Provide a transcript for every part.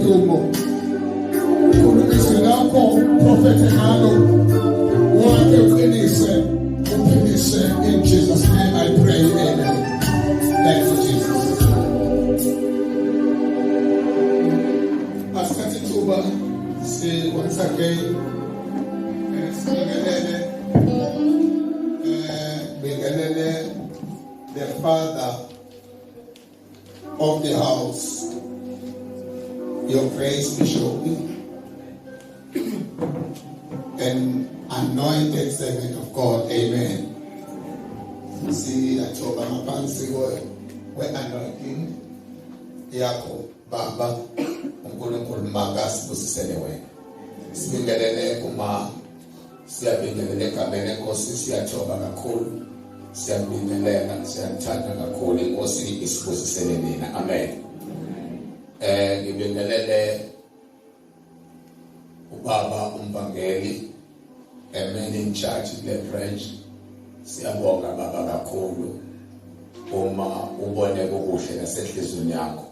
indumo. Ukhulumise ngakho prophet ngalo. Wonke uqinise, uphindise in Jesus' name I pray. Amen. Thank you, Jesus. Asithathe ithuba once again bingelele the father of the house, your grace Bishop, an anointed servant of God. Amen. See, I told my fancy when anointing yakho baba uNkulunkulu makasi busisele wena. Sibingelele kuma siyabingelele egameni lenkosi, siyathoba kakhulu, siyabingelela, siyathanda kakhulu inkosi isibusisele nina. Amen. Ngibingelele ubaba umbangeli amen in charge le branch. Siyabonga baba kakhulu uma ubone kuhle nasenhlizweni yakho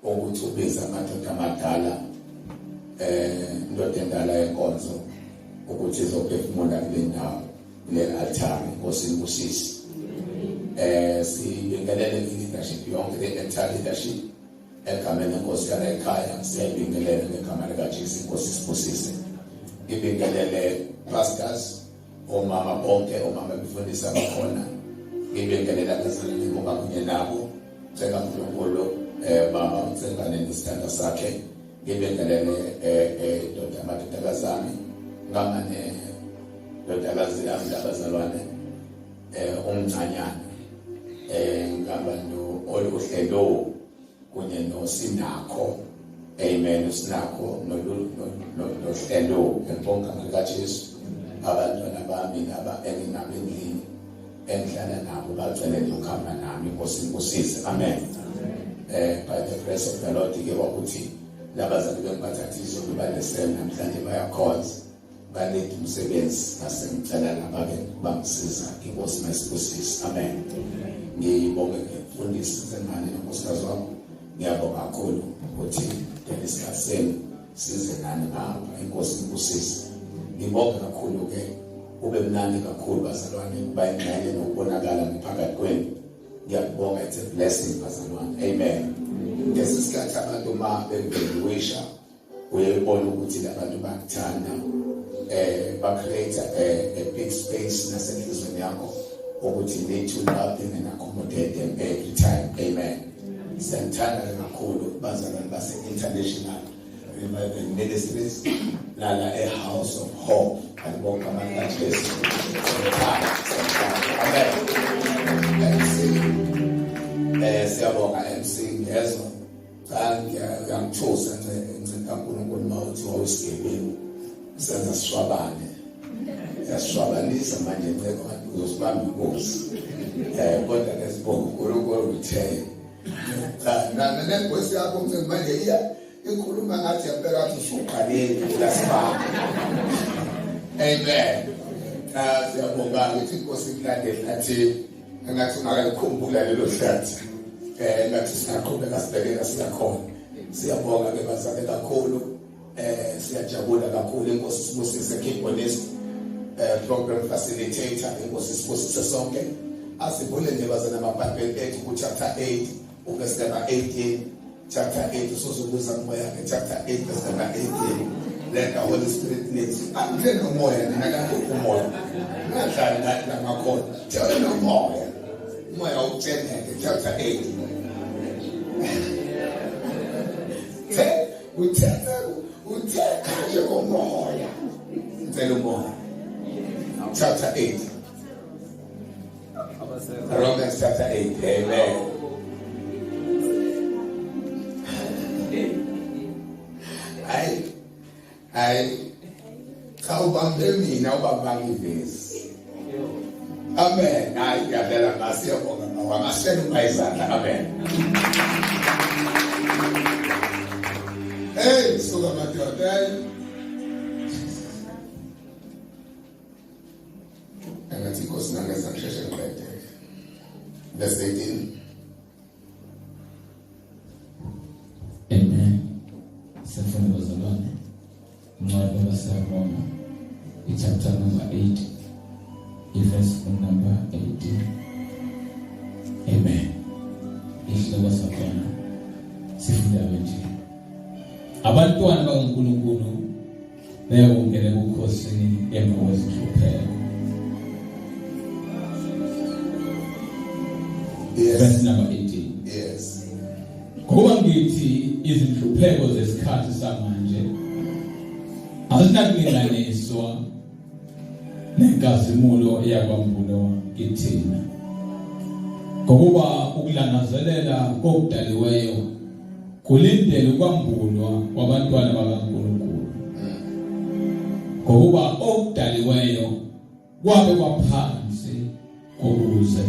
ukuthi ubiza amadoda amadala indoda endala yenkonzo ukuthi izophefumula kule ndawo le altar. Inkosi ibusise. Sibingelele leadership yonke, the entire leadership egameni lenkosi yala ekhaya, siyabingelela ngegama likaJesu. Inkosi isibusise. Ngibingelele pastors, omama bonke, omama befundisa bakhona. Ngibingelela abazalwane bonke kunye nabo. Thenga uNkulunkulu baba uthengane nesithanda sakhe. Ngibingelele doda amadodakazi ami ngamane dodakazi yami abazalwane umncanyana ngabantu oluhlelo kunye noSinakho. Amen. uSinakho nohlelo ngibonga ngikaJesu. Abantwana bami laba enginabendlini engihlala nabo bacele ukuhamba nami. Inkosi ibusise. Amen. By the grace of the Lord ke ukuthi labazali bengiphathathise ukubalesela namhlanje bayakhonza, balethe umsebenzi, nasengicela nababe bangisiza. Inkosi masibusise. Amen. Ngibonge ngifundisa izingane nonkosikazi wami. Ngiyabonga kakhulu ukuthi ngesikhathi size nani ngapha. Inkosi ibusise. Ngibonga kakhulu ke ube mnandi kakhulu bazalwane, kuba ingxenye nokubonakala phakathi kwenu. Ngiyabonga, it's a blessing bazalwane. Amen. Ngesikhathi abantu ma beviwisha uyebona ukuthi labantu bakuthanda, ba-create a big space nasenhlizweni yakho ukuthi need to love them and accommodate them every time. Amen. Siyamthanda kakhulu bazalwane base-international revival ministries lala a-house of hope. Alibonga amandla kaJesu. Amen. Siyabonga MC Ngezo. Ngiyamthosa ngicela uNkulunkulu mawuthi wawusigebeni senza sishwabane. Yasishwabanisa manje ngeke uzosibamba inkosi. Kodwa nesibonga uNkulunkulu uthe. Na nenkosi yakho manje iya ikhuluma ngathi yampela wathi usuqaleni lasibamba. Amen. Siyabonga ukuthi inkosi ilandele nathi engathi ungakukhumbula lelo hlathi. Ngathi siyaqhubeka sibhekela siyakhona. Siyabonga ke bazalwane kakhulu. Siyajabula kakhulu. Inkosi sibusise keep honest program facilitator. Inkosi sibusise sonke. Asibule nje bazana amabhayibheli ethu ku chapter 8 verse 18. Chapter 8 usozubuza moya ke chapter 8 verse 18. Let the Holy Spirit lead. Angena umoya naka umoya. Ngadlala ngamakhono. Tell no moya. Moya utshene ke chapter 8. Uthetha nje ngomoya. Tell umoya. Chapter 8. Romans chapter 8. Amen. Kawubambe mina ubabangivezi. Amen. Hayi ngiyadela ngasiyabonga ngawamasela umayizandla. Amen. Hey, suka madoda. Angathi inkosi nangeza ngisheshe ngiqede. Verse 18. Amen. Sifuna bazalwane. Incwadi yabaseRoma, chapter number 8, verse number 18. Amen. Isihloko sakhona sifunda nje. Abantwana bakaNkulunkulu bayakungena kukhosini emva kwezinhlupheko. Verse number 18. Yes. Ngoba ngithi izinhlupheko zesikhathi samanje azinakulinganiswa nenkazimulo eyakwambulo kithina. Ngokuba ukulangazelela kokudaliweyo kulindele ukwambulwa kwabantwana bakaNkulunkulu. Ngokuba okudaliweyo kwabe kwaphansi kokuze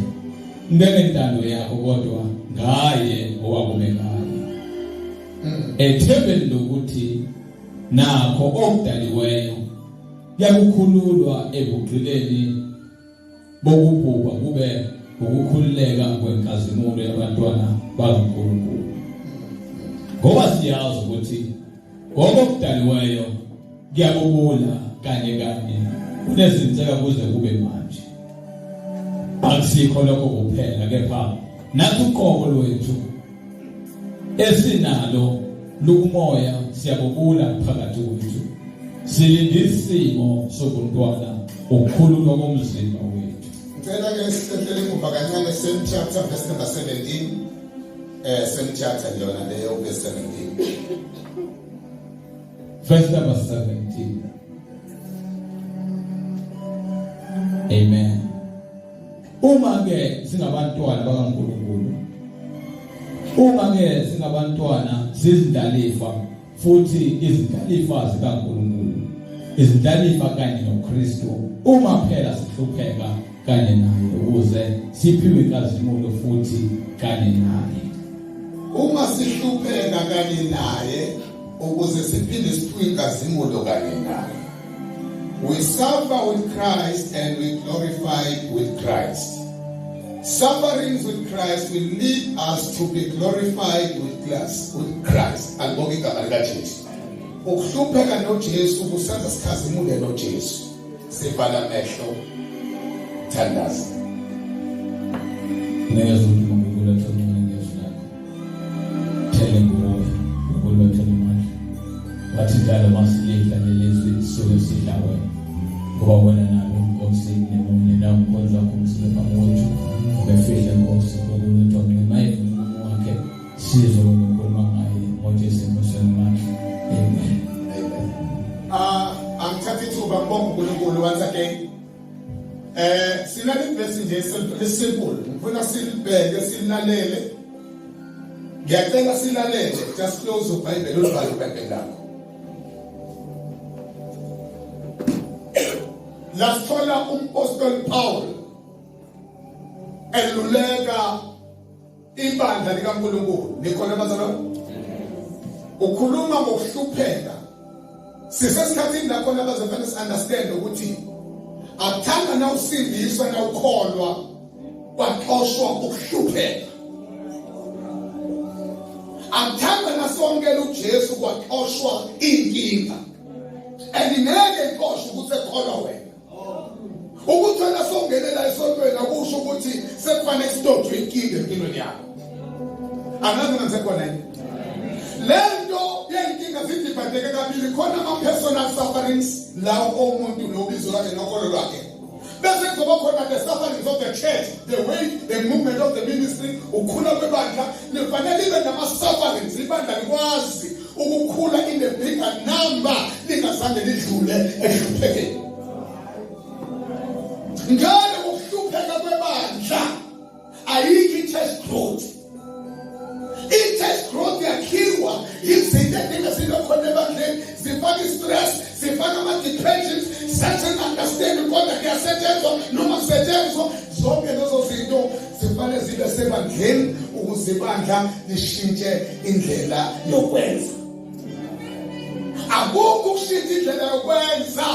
ngentando yakho kodwa ngaye owakumekayo. Ethembeni lokuthi nakho okudaliweyo yakukhululwa ebugqileni bokubhubha kube ukukhululeka kwenkazimulo yabantwana bakaNkulunkulu. Ngoba siyazi ukuthi okudaliweyo kuyabubula kanye kunezinseka kuze kube manje. Akusikho lokho kuphela, kepha nathi uqobo lwethu esinalo lukumoya siyabubula phakathi kwethu. Silinde isimo sobuntwana ukukhululwa komzimba wethu. Ngicela ke sihlele kumva kancane same chapter verse number 17. Same chapter yona leyo verse 17. Verse number 17. Amen. Uma ke singabantwana bakaNkulunkulu, uma ke singabantwana sizindalifa futhi izindalifa zikaNkulunkulu, izindalifa kanye noKristu, uma phela sihlupheka kanye naye ukuze siphiwe inkazimulo futhi kanye naye. Uma sihlupheka kanye naye ukuze siphinde siphiwe inkazimulo kanye naye. We suffer with Christ and we glorify with Christ. Sufferings with Christ will lead us to be glorified with Christ. Alibonga igama likaJesu. Ukuhlupheka noJesu kusenza sikhazimule noJesu. Sivala amehlo, thandaza. Ngiyeza ukumbula thomile ngezilakho. Thele nguwe, ukulethela imali. Wathi njalo masilidla lelizwi sisuke sidlawe. Ngoba wena nawe uNkosi nemunye nawe uNkosi wakho umsipha wethu. Ubefihla Nkosi ukulethwa ngemayini wakhe. Sizo ukukhuluma ngaye ngoJesu emosweni. Amen. I'm 32 bambonga uNkulunkulu once again. Sinale verse nje simple. Ngifuna silibheke silalele. Ngiyacela silalele. Just close uBhayibheli olubhala uBhayibheli lakho. Lasithola umpostoli Paul eluleka ibandla likaNkulunkulu. Nikhona bazalwane? Ukhuluma ngokuhlupheka. Sisesikhathini lapho abazofana understand ukuthi akuthanga na usindiswa na ukholwa kwaxoshwa ukuhlupheka. Akuthanga na songela uJesu kwaxoshwa inkinga. Elingeke inkosi ukuthi ekholwa wena. Ukuthi wena songelela esontweni akusho ukuthi sekufanele sidodwe inkinga empilweni yakho. Angazi ngasekhona yini? Lento yenkinga zidibadeke kabili khona ama personal sufferings la umuntu nobizo lakhe nokholo lwakhe. Bese kuzoba khona the sufferings of the church, the way, the movement of the ministry, ukhula kwebandla, lifanele libe nama sufferings ibandla likwazi ukukhula in the bigger number lingazange lidlule ehluphekeni. Ngale ukuhlupheka kwebandla ayikho i-test growth. I-test growth yakhiwa izinto edinga khona ebandleni zifaka i-stress, zifaka ama-depressions, certain understanding kodwa kuyasetshenzwa noma kusetshenzwa zonke lezo zinto zifanele zibe sebandleni ukuze ibandla lishintshe indlela yokwenza. Akukho ukushintsha indlela yokwenza.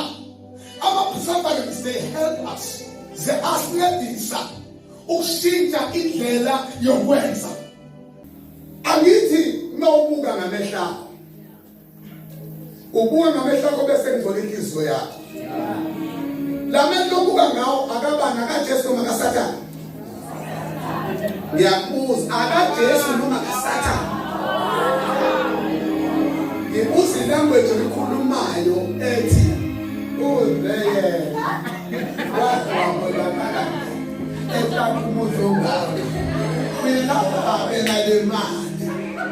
Ama-sufferings they help us. Ziyasincedisa ukushintsha indlela yokwenza. Angithi nawubuka ngamehla ubuka ngamehlo akho bese ngizole inhliziyo yakho. Lamehlo obuka ngawo akabani akaJesu noma kaSathane. Ngiyakubuza akaJesu noma kaSathane. Ngibuza ilanguage elikhulumayo ethi uzeyena wakwabona etakumuzongayo mina abenalemali.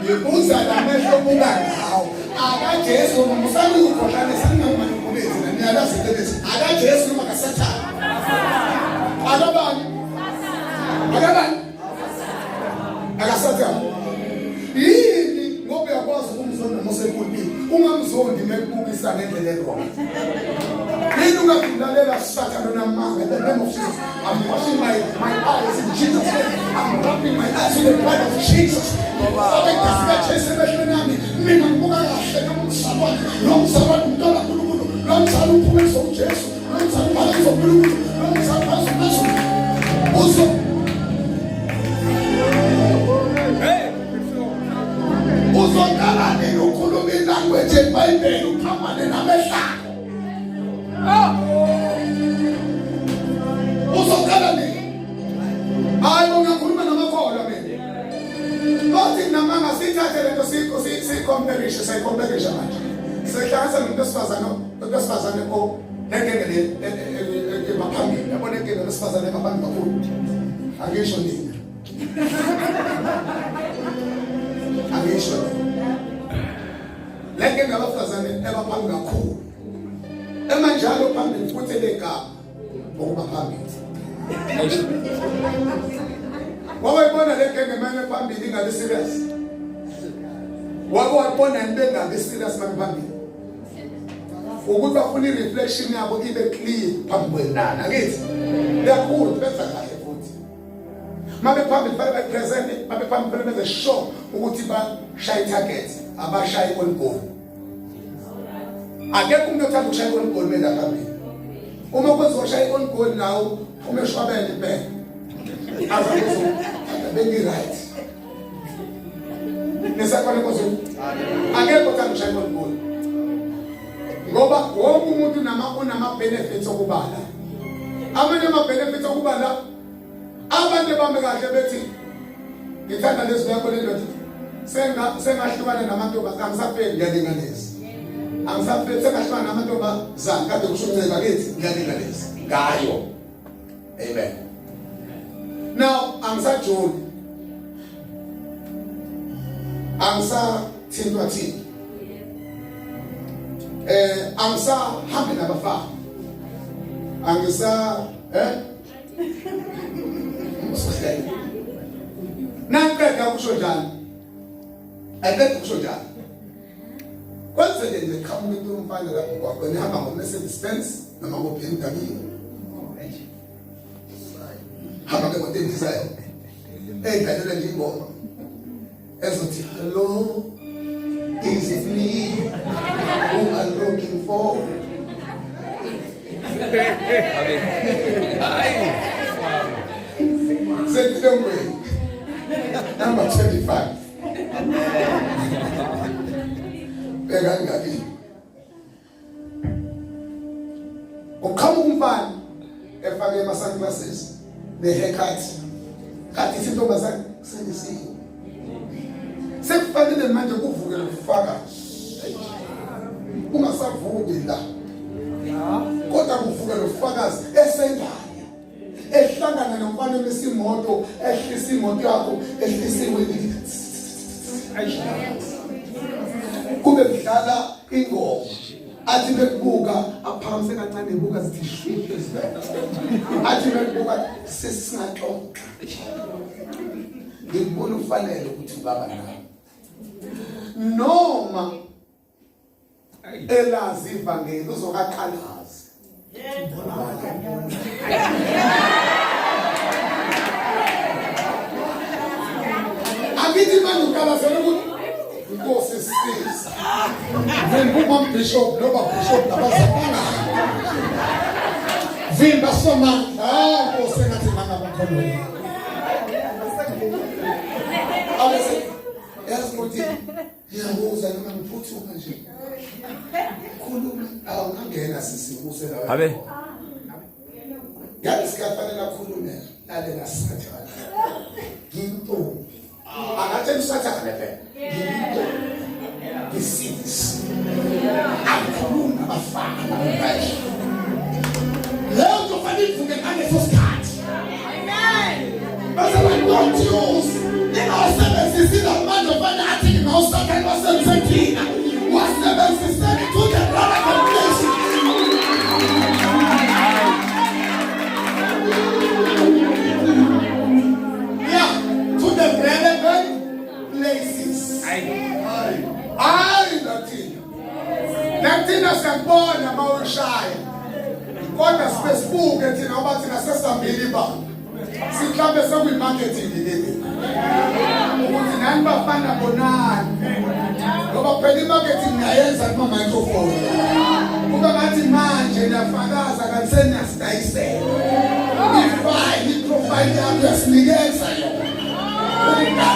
Ngibuza lamehlo obuka ngawo akaJesu noma usani ukhohlanisa ngingamanipulate niyalazi lezi akaJesu noma kaSathane. Akabani akaSathane. Yini ngoba uyakwazi ukumzonda mosekulini ungamzondi mekubukisa ngendlela erona. Yini ungakulalela Sathane namanga in the name of Jesus. I'm washing my eyes in Jesus' name. I'm wrapping my eyes in the blood of Jesus. Mina ngibuka kahle nomsabani nomsabani umntwana kaNkulunkulu nomsabani uphumeza uJesu nomsabani uphumeza uNkulunkulu nomsabani uPhahla uzo uzokala nenokhuluma ilanguage eBhayibheli uphamane namehlako. Uzokala nini? Hayi ungakhuluma namakholwa mina. Bathi namanga sithathe lento siyikomparisha sayikomparisha manje. Sihlanganisa nomuntu wesifazane nekengele emaphambili. Yabona inkengele wesifazane emaphambili kakhulu. Angisho nini? Angisho. Lekengele wesifazane emaphambili kakhulu. Emanjalo phambili futhi legama ngokuba phambili. Wawayibona lekenge manje phambili ingabe serious. Wawayibona into engabe serious manje phambili. Ukuthi bafuna ireflection yabo ibe clear phambi kwenana ngithi. Liyakhulu benza kahle futhi. Mabe phambili babe present, babe phambili benze sure ukuthi bashaya target, abashaya on goal. Akekho umuntu othanda ukushaya on goal mina phambili. Uma kwenziwa shaya on goal nawo umeshwabele ibheke. Azakuzo bengi right. Nesakwane kozo. Akekho othanda ukushaya on goal. Ngoba wonke umuntu unama benefits okubala. Amanye ama benefits okubala abantu bami kahle bethi ngithanda lezi yakho lendoda. Sengahlukana namantombazana angisafeli ngiyalinganisa. Angisafeli sengahlukana namantombazana kade kushunceka kithi ngiyalinganisa. Ngayo. Amen. Now angisajoli. Angisathintwa thina. Angisahambe nabafana. Nankeka kusho njalo. Akekho kusho njalo. Kwenzeke nje khama umuntu umfana lapho kwakho nihamba ngo-Mercedes Benz noma ngo-BMW. Hamba ngemoto endizayo. Ey'khalela nje ingoma. Ezothi hello, is it me who are looking for? Say don't wait. Number 25. Bega ngaki. Ukhama umfana efake ama-sunglasses ne-haircut. Kanti isintombazane sengisiwe. Sekufanele manje kuvuke lokufaka. Ungasavuki la. Kodwa kuvuke lofakazi esendayo. Ehlangana nomfana besimoto, ehlisa imoto yakho, ehlisiwe. Kube kudlala ingoma. Athi bekubuka aphakamse kancane ebuka zithi shwiphe. Athi bekubuka sesingaxoxa. Ngibona ufanele ukuthi ubaba nawe. Noma elazi ivangeli uzokaqalazi. Akithi manje uqalazela ukuthi Nkosi sisiza. Ngibuma bishop noba bishop nabazabanga. Vimba soma. Nkosi ngathi manga bakhona. Alese yazi ukuthi yabuza noma ngiphuthuma nje. akhuluma awungangena sisibuse la Abe. yabe sikafanele akhulume lale ngasathana into akatheni usathana phela into isisi akhuluma abafana abafana leo nto fanele ivuke ngaleso sikhathi amen base don't use ingawusebenzisi lamandla ofana athi ngawusathana wasebenzisa wasebenzisa to the radical place. Thina siyakubona mawushaya kodwa sibesibuke thina ngoba thina sesambili baba sikhambe sekuyimarketing leli ukuthi nani bafana bonani ngoba phela imarketing ngayenza kuma microphone kuba ngathi manje niyafakaza kanti niyasidayisela ifile iprofile yakho yasinikeza yona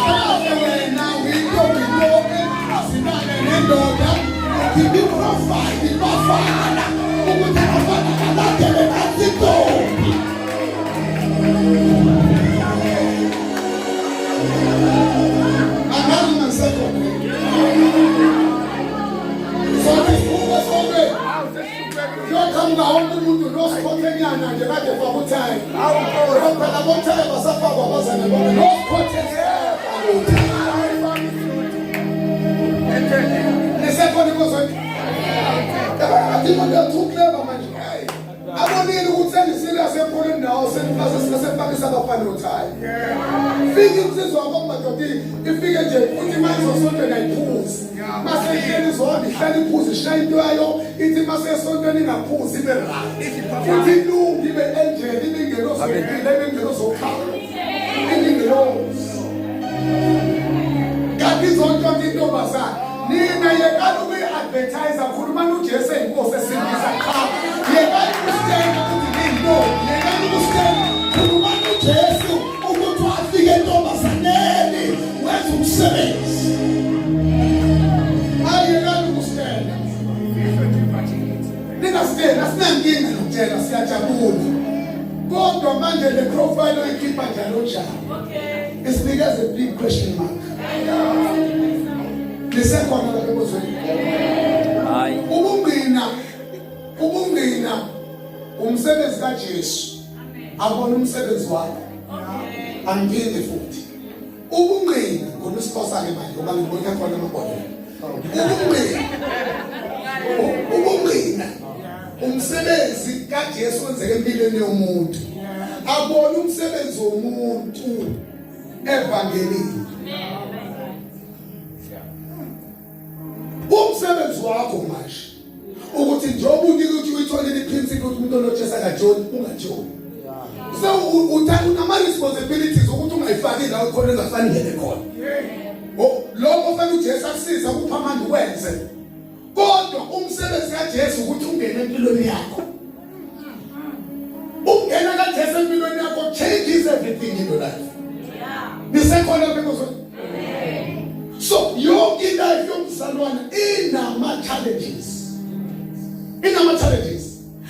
wena uyintombi asinane nendoda ibi profile ibafana ukuthi abafana balandele kazintombi angazi ngisekho yokamga wonke umuntu nosikhothenyana nje kade fakuthayi phela bothayi basafakwa abazane bonke nesekhona ikozweni atimanda tukleba manje abonile ukuthi sendisirious empolweni nawo sesefakisa abafana othayi fike insizwa wabo madoda ifike nje uthi manje sosontweni ayiphuzi masehleli izona ihlala iphuzi ishaya into yayo ithi masesontweni ingaphuzi ibe futhi ilungu ibe angel ibe ingelozokile ibe ingelozokhala ibe ingelozi kanti zonke intombazana nina yekani ukuyi-advertise khuluma uJesu eyinkosi esindisa cha yekani ukusitshela ukuthi niyintombi yekani ukusitshela khuluma uJesu ukuthi wafika entombazaneni wenza umsebenzi ayekani ukusitshela ningasitshela asinankinga nokutshela siyajabula kodwa manje le profile oyikhipha njalo njalo isinikeza a big question mark lisekhona lapha emozweni hayi ubungqina umsebenzi kaJesu abona umsebenzi wakho angiphinde futhi ubungqina ngoNosiphosa ke manje ngoba ngibona khona amabhodlela ubungqina umsebenzi kaJesu wenzeke empilweni yomuntu abona umsebenzi womuntu evangelini umsebenzi wakho manje ukuthi njengoba ukuthi uyitholile iprinciple ukuthi umuntu onoJesu akajoni ungajoni so unama responsibilities ukuthi ungayifaki la khona engafanele khona lokho fanele uJesu akusiza ukupha amandla ukwenze kodwa umsebenzi kaJesu ukuthi ungene empilweni yakho ungena kaJesu empilweni yakho changes everything in your life nisekhona because so yonke life yomzalwane inama-challenges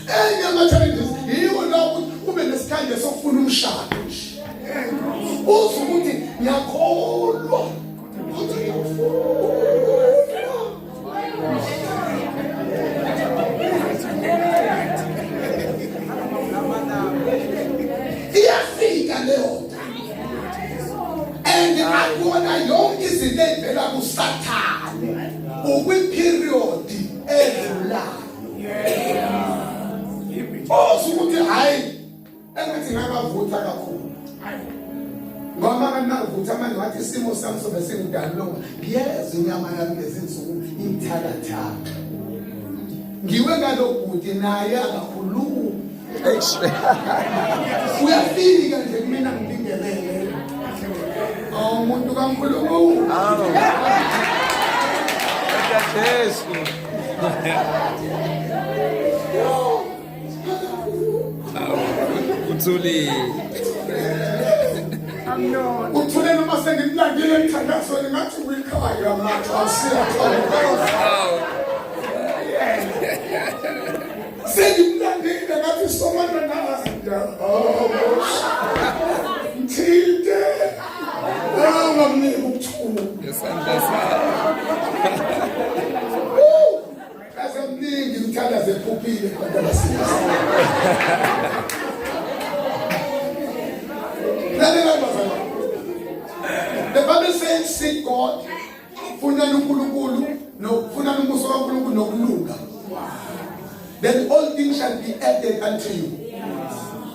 enye ama-challenges yiwo lapho ube nesikhanje sokufuna umshado uze ukuthi ngiyakholwa iyafika leyo and akubona yonke izinto ezivela kusathane ukwi-period edlulayo osukuthi hayi engathi ngakavutha kakhulu ngoba kanakuvutha manje wathi isimo sami sobe singudalulonga ngiyeza inyama yami lezinsuku ithakathaka ngiwe ngalobhuti naye akakhuluma uyafika nje kumina ngibingelele umuntu kaNkulunkulu Yesu uthuli uthule noma sengimlandile emthandazweni ngathi uyikhaya ngathi awusiya uphuphile abantu abasindayo. The Bible says, seek God, funa uNkulunkulu, funa umbuso kaNkulunkulu nokulunga. Then all things shall be added unto you.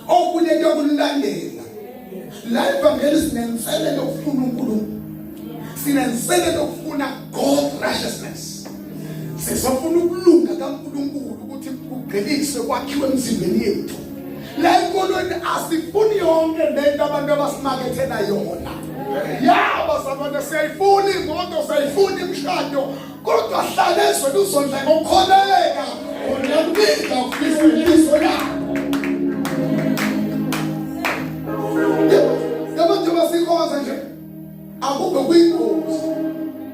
Okunye kuyokulandela. La ivangeli sinenselelo ukufuna uNkulunkulu. Sinenselelo ukufuna God righteousness. Sisafuna ukulunga kaNkulunkulu ukuthi kugqiliswe kwakhiwe emzimbeni yethu. La inkolweni asifuni yonke lento abantu abasimakethela yona. Yaba sabantu siyayifuna imoto, siyayifuna imishado, kodwa hlalezwe luzondla ngokukholeka. Uyakubika ukufisa ilizwe lakho. Abantu basikhoza nje akube kuyingozi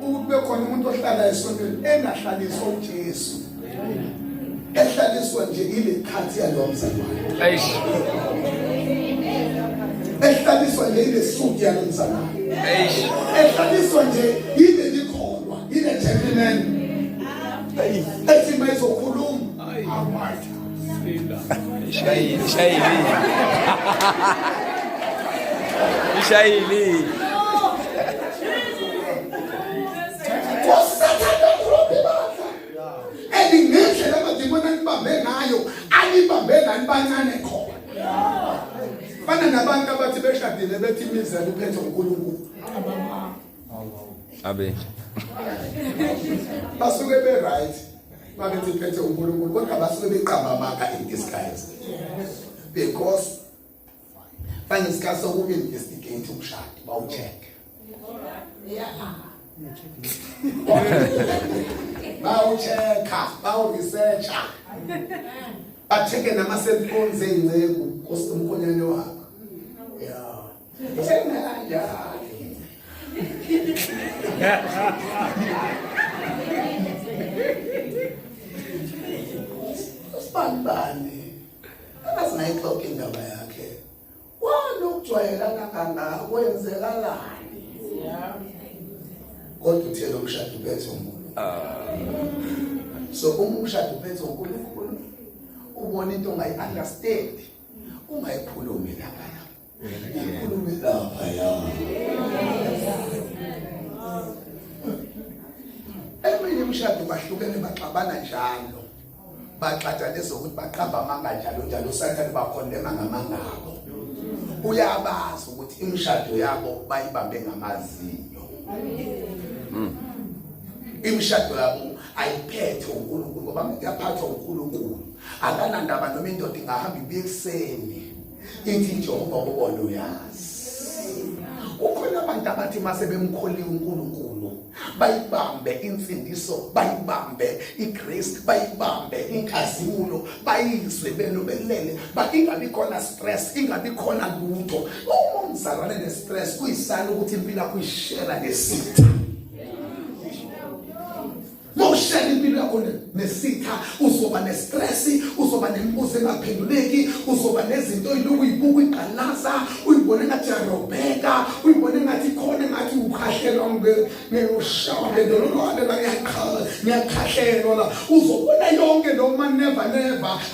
ukuthi bekhona umuntu ohlala esontweni engahlaliswa uJesu. Ehlaliswa nje ile khathi yalo mzalwane. Ehlaliswa nje ile suti yalo mzalwane. Ehlaliswa nje ile likholwa, ile gentleman. Ethi mayizokhuluma. Amatha. Ishayili. Ngendlela amadimoni anibambe ngayo, anibambe bancane khona. Fana nabantu abathi beshadile bethi imizelo uphethwe uNkulunkulu. Abe. Basuke be right. Babethi iphethwe uNkulunkulu, kodwa basuke beqamba amanga in disguise. Because fanya isikhathi soku investigate umshado, bawu-check. Bawu-check-a, bawu-research-a. Ba-check-e nama-cellphones ey'ngceku umkhonyane wakho. Sibani akazinayixoxa indaba yakhe. Wanokujwayelana kangaka kwenzekalani? Kodwa uthela umshado uphethwe uNkulunkulu. So uma umshado uphethwe uNkulunkulu, ubona into ongayi-understand, ungayikhulumi lapha. Ikhulume lapha ya. Eminye imishado bahlukene baxabana njalo. Baxatshanisa ukuthi baqamba amanga njalo usathane bakhondema ngamanga abo. Uyabazi ukuthi imishado yabo bayibambe ngamazinyo. Imishado yabo ayiphethe uNkulunkulu ngoba yaphathwa uNkulunkulu. Akanandaba noma indoda ingahamba ibekuseni ithi Jehova ubona uyazi. Ukhona abantu abathi mase bemkholiwe uNkulunkulu bayibambe insindiso, bayibambe igrace, bayibambe inkazimulo, bayizwe belele, ingabi khona stress, ingabi khona lutho. Uma umzalwane nestress kuyisana ukuthi impilo yakho ishela nesitha. Moshela impilo yakho nesitha, uzoba nestress, uzoba nembuzo engaphenduleki, uzoba nezinto iloku ibuku iqalaza, uyibone ngathi yarobheka, uyibone ngathi khona ngathi ukhahlelwa ngeushawa ngedololwane la ngiyakhahlelwa la. Uzobona yonke noma never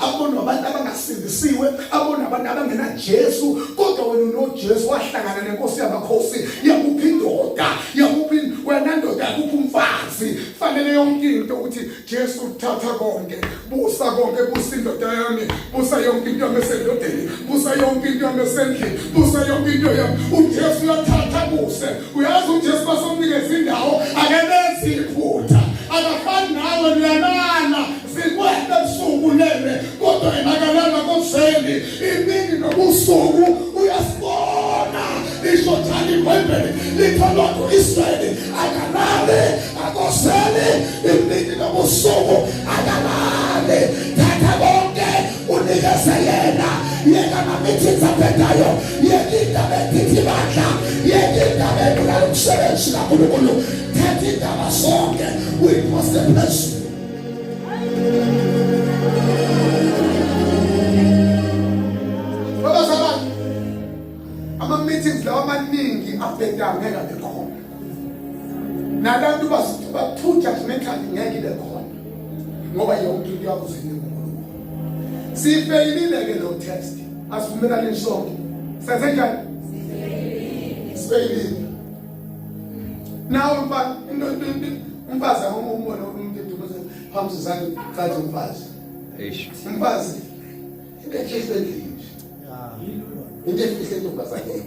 abona abantu abangasindisiwe, abona abantu abangena Jesu, kodwa wena unoJesu wahlangana nenkosi yamakhosi, yakuphi indoda, yakuphi wena ndoda, yakuphi umfazi. Fanele yonke into ukuthi Jesu uthatha konke, busa konke, busa indoda yami, busa yonke into yami esendodeni, busa yonke into yami esendlini, busa yonke into yami. uJesu uyathatha buse. Uyazi uJesu basomnikeza indawo akenenzi iphutha. Akafani nawe niyanana zikwenda busuku lele, kodwa enakalala koseni imini nobusuku uyasibona. Ishothani kwembele litholwa Israeli akalale akoseni imini nobusuku akalale. Thatha konke unikeze yena, yeka namithinza phedayo, yeka indaba epithi bandla, yeka indaba ebulala umsebenzi kaNkulunkulu. Thatha indaba sonke uyiphose phezulu. Ama-meetings lawa amaningi abhedayo ngeke abe khona. Nabantu bathutha judgmentally ngeke ibe khona. Ngoba yonke into yakho uzinika uNkulunkulu. Sifeyilile ke lo test. Asivumelane sonke. Senze njani? Sifeyilile. Now umfazi umbona umuntu eduze phambi zami cathi umfazi. Umfazi into ehlelekile. Into ehlelekile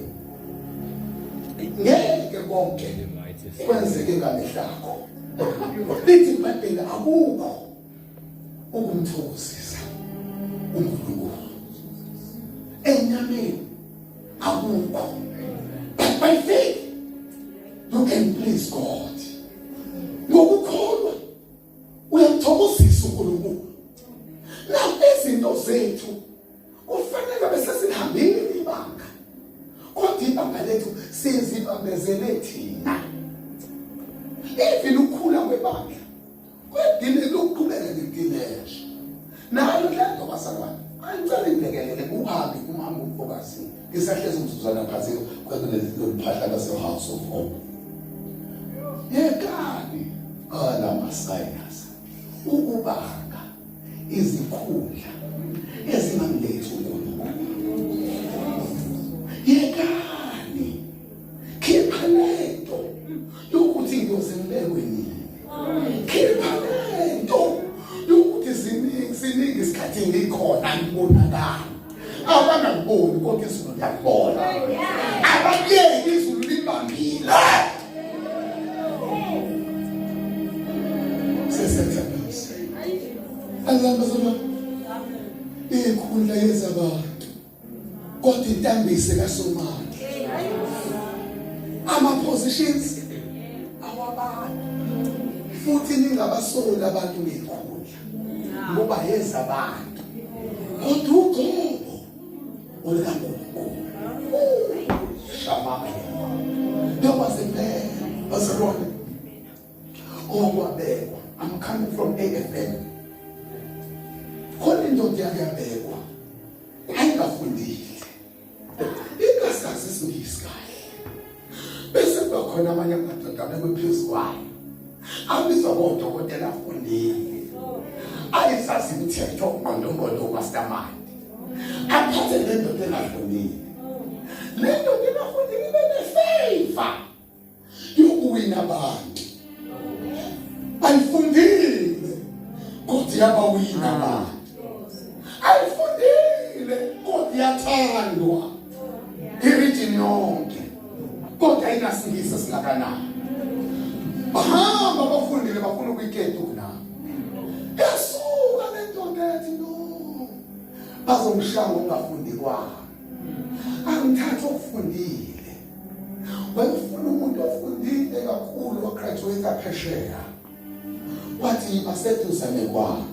ngeke konke kwenzeke ngamehlakho. Lithi iBhayibheli akukho ukumthokozisa uNkulunkulu enyameni akukho. By faith you can please God. Ngokukholwa uyamthokozisa uNkulunkulu. Izinto zethu kufanele bese sihambile ibanga. Kodwa ibanga lethu sizibambezele thina. Even ukukhula kwebandla kwedine lokuqhubeka ngegilezo. Nayo lento basakwana. Angicela ingekelele uhambe umama umfokazi. Ngisahlezi umzuzwana phansi kwelelo Phahla lase House of Hope. Yekani ala masayinasa ukubanga izikhundla ezingamlethu uNkulunkulu. Yekani khipha lento yokuthi ngiyozembekwe nini. Khipha lento yokuthi siningi isikhathi ngikhona ngibonakala. Abangaboni kodwa izulu liyabona. Abakuyeki izulu libambile. Sesentabisi. Azambazama. Ikhundla yezabantu. Kodwa intambise kaSomali. Ama positions awabantu. Futhi ningabasoli abantu ngekhundla. Ngoba yezabantu. Kodwa uGogo olikaNkulunkulu. Shamaya. There was a man, Bazarone. Okwabekwa. I'm coming from AFM. Khona indoda yakabekwa. Ayingafundile. Ingasazi isingisi. Bese bakhona amanye amadoda abekwephezulu kwayo. Abizwa ngodokotela afundile. Ayisazi imithetho ngondongondo mastermind. Aphathe le ndoda engafundile. Le ndoda engafundile ibe ne-favor yokuwina abantu. Ayifundile kodwa yabawina abantu. Ayifundile kodwa yathandwa iregion yonke. Kodwa ayinasingisa singakanani. Bahamba abafundile bafuna ukuyiketula. Yasuka le ndoda yathi no. Bazomshaya ungafundi kwabo. Angithatha ukufundile. Wayefuna umuntu ofundile kakhulu ograduate aphesheya. Wathi baseduzane kwabo.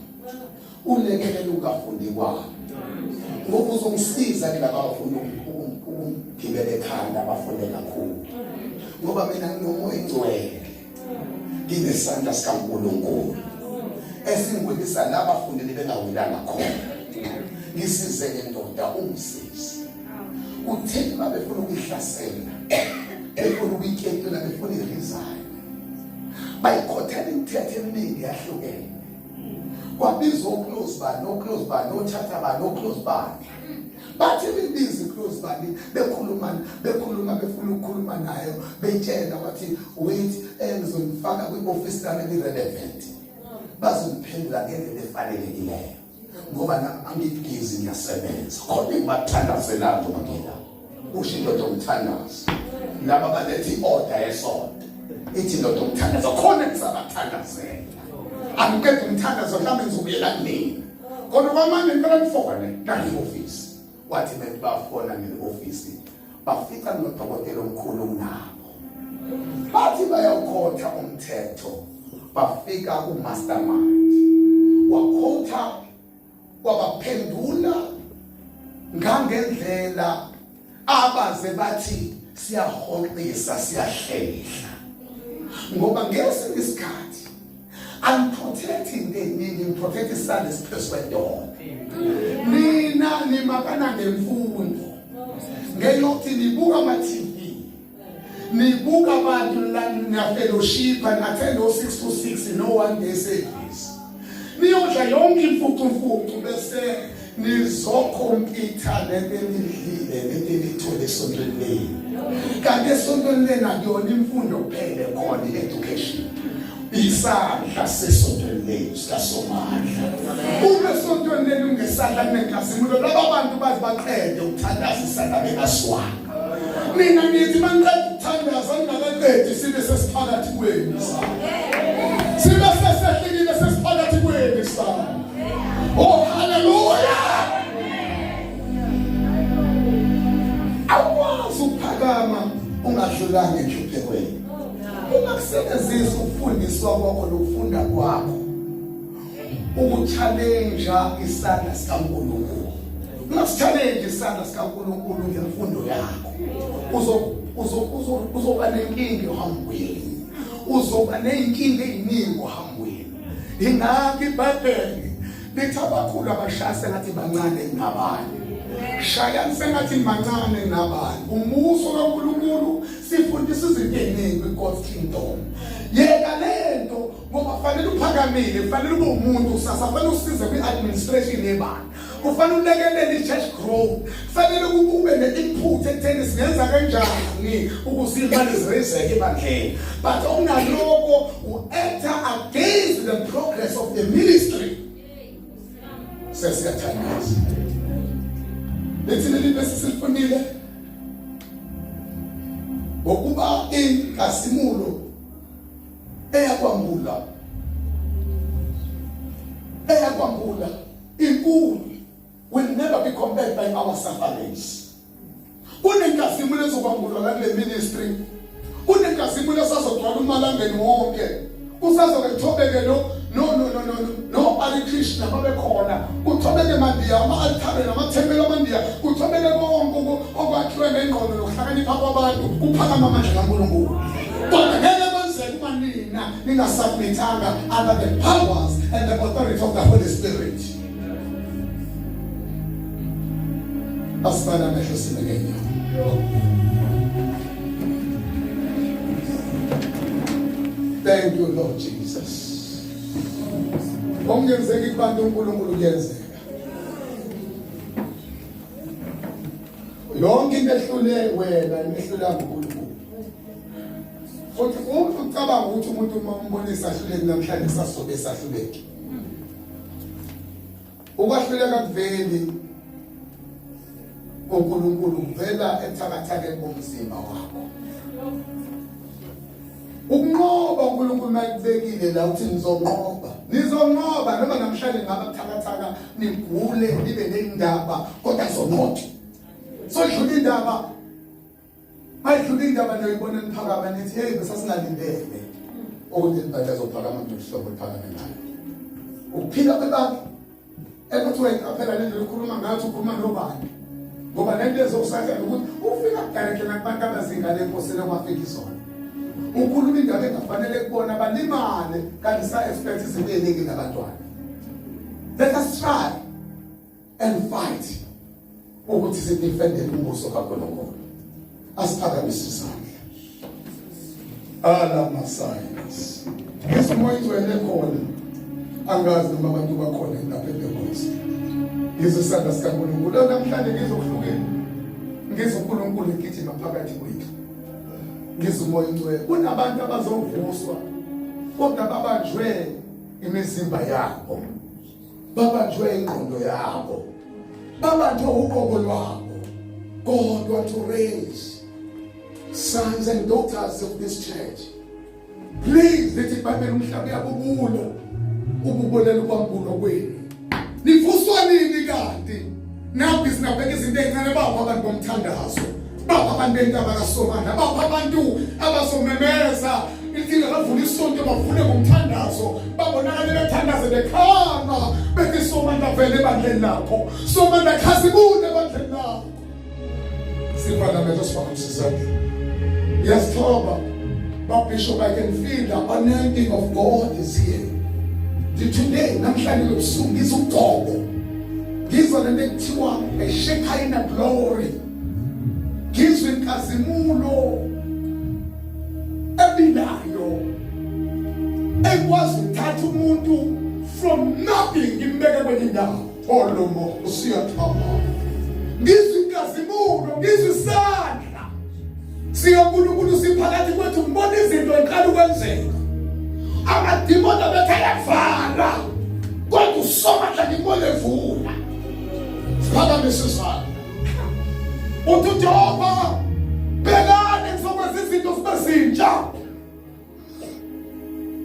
Ulekelele ungafundi kwabo. Ngoba uzongisiza ke laba abafuna ukugibela ekhanda abafunde kakhulu. Ngoba mina nginomoya engcwele. Nginesandla sikaNkulunkulu. Esingwelisa laba abafundile bengawilanga khona. Ngisize indoda umsisi. Utheni babefuna ukuyihlasela. Befuna ukuyiketela befuna iresign. Bayikhothela imithetho eminingi yahlukene. Kwabizwa uclose by no chatha by no close by. Bathi bibizi close by bekhuluma befuna ukukhuluma nayo betshela bathi wait engizonifaka kwi-office lami relevant. Bazomphendula ngendlela efanelekileyo. Ngoba angigizi ngiyasebenza. Kodwa ngibathandazela ngokila. Usho indoda umthandazo. Laba balethe order yesonto. Ithi indoda umthandazo khona ngisabathandazela. Angikade umthandazo mhlawumbe ngizobuyela kunini. Kodwa kwamanje ngicela ngifone nge-office. Wathi bafona nge-office. Bafika nodokotela omkhulu nabo. Bathi bayakhotha umthetho. Bafika ku-mastermind. Wakhotha wabaphendula ngangendlela abaze bathi siyaholisa siyahlela. Ngoba ngesinye isikhathi I'm protecting the need, I'm protecting isandla esiphezu kwedolo. Nina nimakana ngemfundo. Ngeyokuthi nibuka ama-TV. Nibuka abantu na fellowship and attend 6 to 6 no one day service. Niyodla yonke imfucu bese nizokhompitha lebenidlile lebenithole esontweni lenu. Kanti esontweni lenu akuyona imfundo kuphela khona i-education. Isandla sesontweni lenu sikaSomandla. Uma esontweni lenu ngesandla kunenkazimulo laba bantu bazi baqede ukuthandaza isandla bengaswanga. Mina ngithi maniqeda ukuthandaza ningakaqedi sibe sesiphakathi kwenu. Sibe sesehlekile sesiphakathi kwenu sa. Oh hallelujah. Awukwazi ukuphakama ungadlulanga enhluphekweni. Ungakusebenzisa ukufundiswa kwakho lokufunda kwakho ukuchallenge'a isandla sikaNkulunkulu. Ungakuchallenge isandla sikaNkulunkulu ngemfundo yakho. Uzoba nenkinga ohambweni. Uzoba nenkinga eziningi ohambweni. Ingakho iBhayibheli lithi abakhulu abashaya sengathi bancane kunabanye. Shaya sengathi bancane kunabanye. Umuso kaNkulunkulu sifundisa izinto eziningi kwiGod's kingdom. Yeka lento ngoba kufanele uphakamile, kufanele ube umuntu usasa, kufanele usize kwi-administration yebandla. Kufanele ulekelele i-church growth. Kufanele ube ne-input ekutheni singenza kanjani ukuze imali zirayizeke ebandleni. But unaloko u-enter against the progress of the ministry. Sesiyathandaza. Lethini libese silifunile ngokuba inkasimulo eyakwambula inkulu will never be compared by our sufferings. Kunenkazimulo ezokwambulwa la kule ministry. Kunenkazimulo esazogcwala umalangeni wonke. Kusazoke kuthobeke no Ali Krishna babekhona. Kuthobeke mandiya ama-altare namathempeli amandiya. Kuthobeke konke okwakhiwe ngengqondo nokuhlakanipha kwabantu. Kuphakama amandla kaNkulunkulu. Kodwa ngeke kwenzeke uma nina ningasubmithanga under the powers and the authority of the Holy Spirit. Asibana mehlo simekenya. Thank you, Lord Jesus. Ongenzeki kubantu uNkulunkulu kuyenzeka. Yonke into ehlule wena imehlula uNkulunkulu. Futhi ucabanga ukuthi umuntu uma umbonisa ahluleke namhlanje sasobe sahluleke. Ukwahluleka kuveli uNkulunkulu uvela ethakathakeni bomzimba wakho. Ukunqoba uNkulunkulu mayibekile la uthi nizonqoba noma namhlanje ngaba buthakathaka nigule nibe neindaba kodwa zonqoba. Sodlula indaba mayidlula indaba noyibona niphakama nithi hey besasingalindele ukuthi ibandla ezophakama ngohlobo liphakame ngayo. Ukuphila kwabantu ekuthi wena phela lento lokukhuluma ngathi ukhuluma nobani ngoba lento ezokusatha ukuthi ufika directly nakubantu abazingane enkosini kwafika izona. Ukhuluma indaba engafanele kubona balimale kanti sa-expect izinto eziningi nabantwana. Let us try and fight ukuthi sidefendele umbuso kaNkulunkulu. Asiphakamise isandla. Ala masayins. Isimoya ingcwele khona. Angazi noma abantu bakhona lapha ePentecost. Isandla sikaNkulunkulu namhlanje ngizohlukela. NgizoNkulunkulu ngigijima phakathi kwethu. Ngizumoya ingcwele kunabantu abazovuswa kodwa babanjwe imizimba yabo, babanjwe ingqondo yabo, babanjwe uqobo lwabo. God want to raise sons and daughters of this church. Please lithi iBhayibheli umhlaba uyabubula ukubolela kwambulo kwenu. Nivuswa nini kanti nabi sinabheka izinto ezincane babo abantu bomthandazo. Baba abantu bentaba kaSomandla, baba abantu abasomemeza inkinga bavula isonto bavule ngomthandazo, babonakala bethandaze bekhanga bethi Somandla vele ebandleni lakho, Somandla khazibune ebandleni lakho. Sifana manje sifakusisaphi. Yes, Toba, but Bishop, I can feel the anointing of God is here. Today, namhlanje lobusuku ngizugqoko. Ngizwa lento ekuthiwa a Shekinah glory. Ngizwe inkazimulo ebilayo ekwazi ukuthatha umuntu from nothing imbeke kwenye indawo. olomo usiyathaba ngizwe inkazimulo ngizwe isandla sikaNkulunkulu siphakathi kwethu ngibona izinto eqala ukwenzeka amadimoni abekhayavala kodwa usomandla ngibona evula siphakamise isandla uthi Jehova bekane ngizokwenza izinto zibe zintsha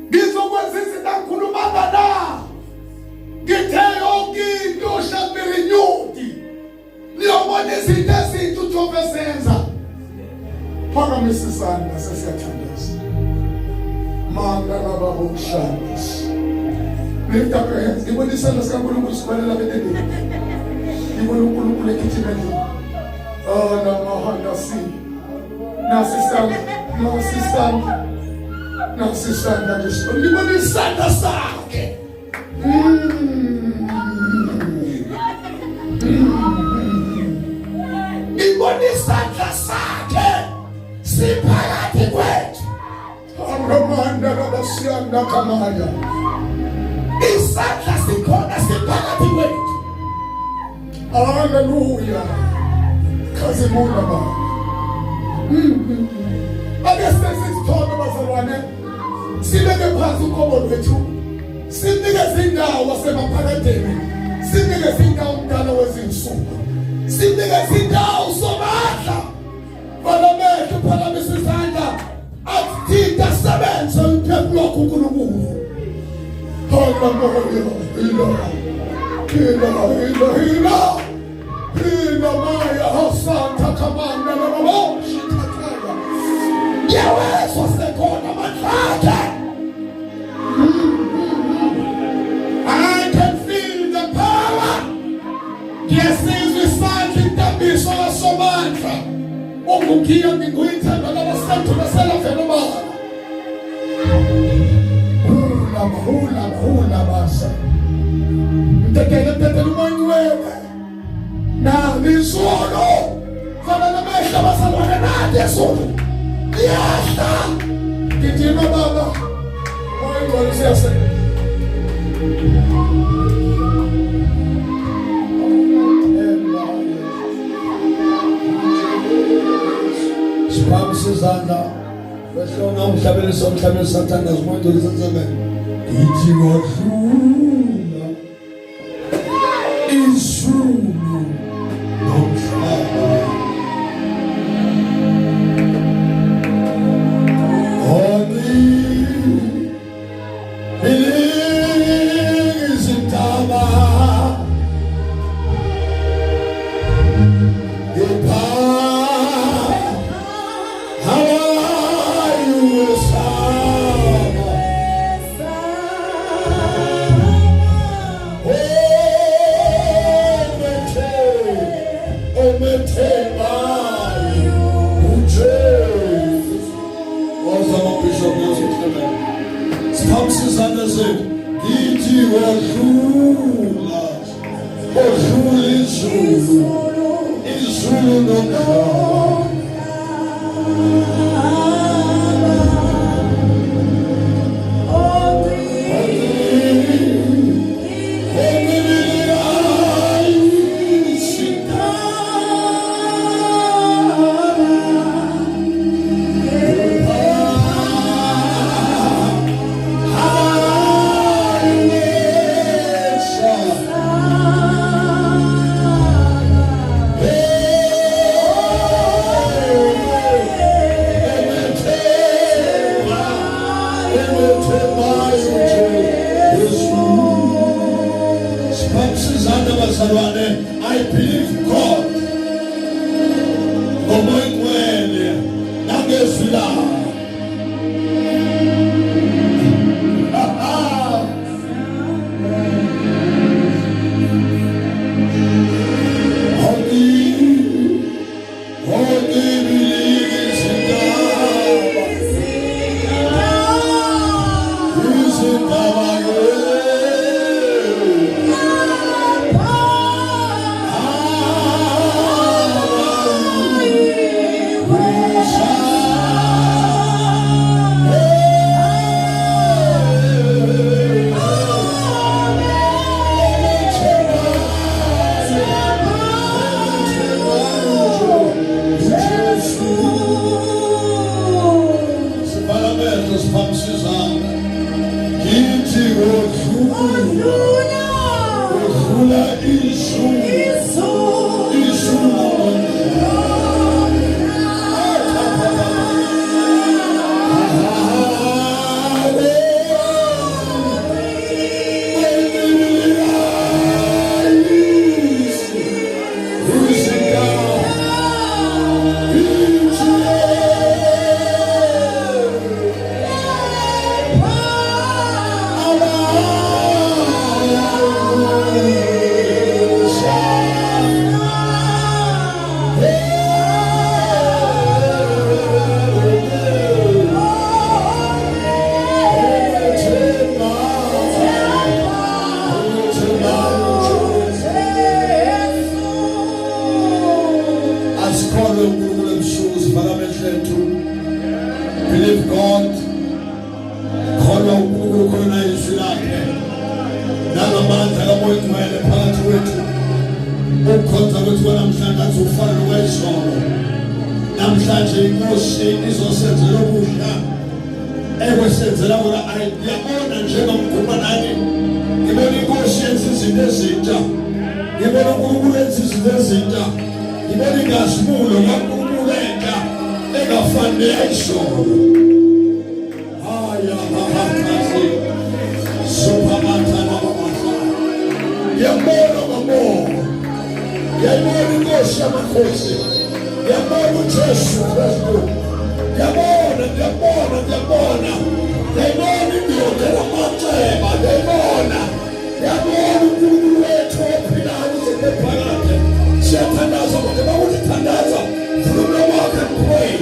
ngizokwenza izinto angikhulumanga na ngithe yonke into shall be renewed niyobona izinto ezintsha uJehova ezenza phakamisa isandla sesiyathandaza mangala babo shandas lift up your hands ngibona isandla sikaNkulunkulu sibalela betendeni ngibona uNkulunkulu ekhithini namahanda si nasisandla nje ngibona isandla sakhe ngibona isandla sakhe siphakathi kwethu amanda kabasiyanda kamaya isandla sikhona siphakathi kwethu haleluya khazimula ba ake sesithona bazalwane sibeke phansi uqobo lwethu sinikeze indawo wasemaphakadeni sinikeze indawo umdala wezinsuku sinikeze indawo somandla balamehlo phakamisa isandla athitha sebenze umphefumulo wakho uNkulunkulu haleluya Ila maya hasanta kamanda na mamoshi kataya yawezwa sekona mandlaka I can feel the power ngiyesizwa isandla intambiso lasomandla ungukiya nginguyithanda labasantu baselavela baba hula basa mtekele umoya wewe na nizolo fana na maisha basalwane na Yesu yasta kitima baba moyo walisiasa Sizanda bashona umhlabeni somhlabeni satana zimuntu lisenzebe ithi wadlula izulu nomhlaba izintaba I believe God. Believe God. Khona uNkulunkulu khona izwi lakhe. Nangamandla kaMoya Ngcwele phakathi kwethu. Ukukhonza kwethu namhlanje athi ufana nokwezolo. Namhlanje inkosi izosenzela ukudla. Ekwesenzela kona ayiyabona njengomkhumba nani. Ngibona inkosi yenza izinto ezintsha. Ngibona uNkulunkulu yenza izinto ezintsha. Ngibona ingasibulo kaNkulunkulu entsha engafani neyizolo. Haya mahakazi. Supamatana mamasa. Yabona mamoya. Yabona inkosi yamakhosi. Yabona uJesu Kristu. Yabona. Yabona indoda yamaceba. Yabona uNkulunkulu wethu ophilayo usephakathi. Siyathandaza ngoba bakuthandaza. Vula wakhe pray.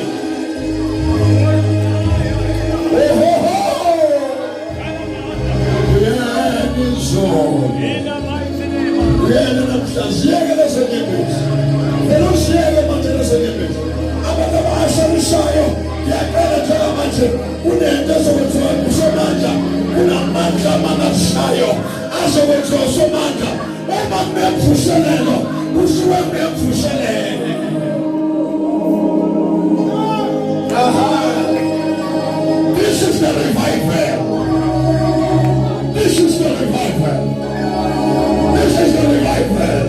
This is the revival. This is the revival. This is the revival.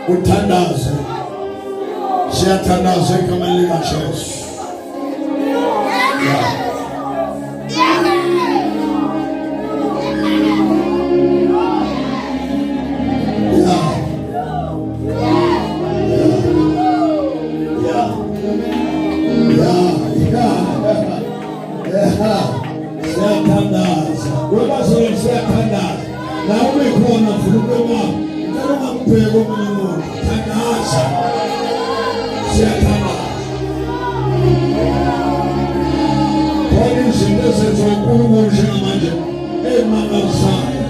Uthandaze. Siyathandaza egameni likaJesu. Siyathandaza. Ngoba siyathandaza. Nawe Ngabe khona futhi kwemali. Ngicela ungakubheki omunye umuntu. Thandaza. Siyathandaza. Khona izinto ezenziwa uNkulunkulu njengamanje emangalisayo.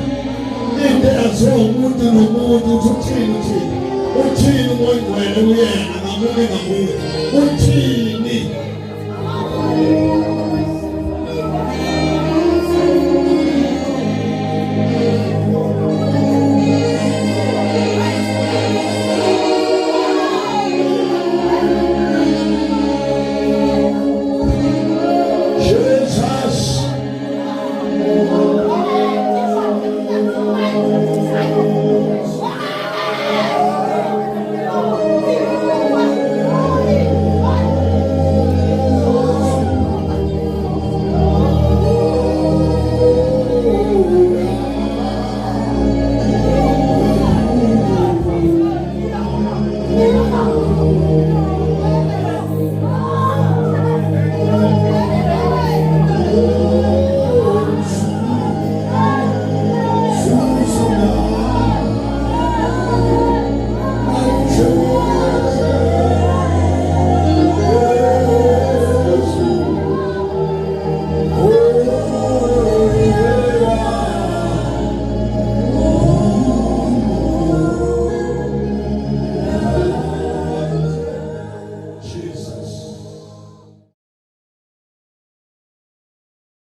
Into eyaziwa umuntu nomuntu ukuthi uthini umoya oyingcwele uyena ngamunye ngamunye. Uthini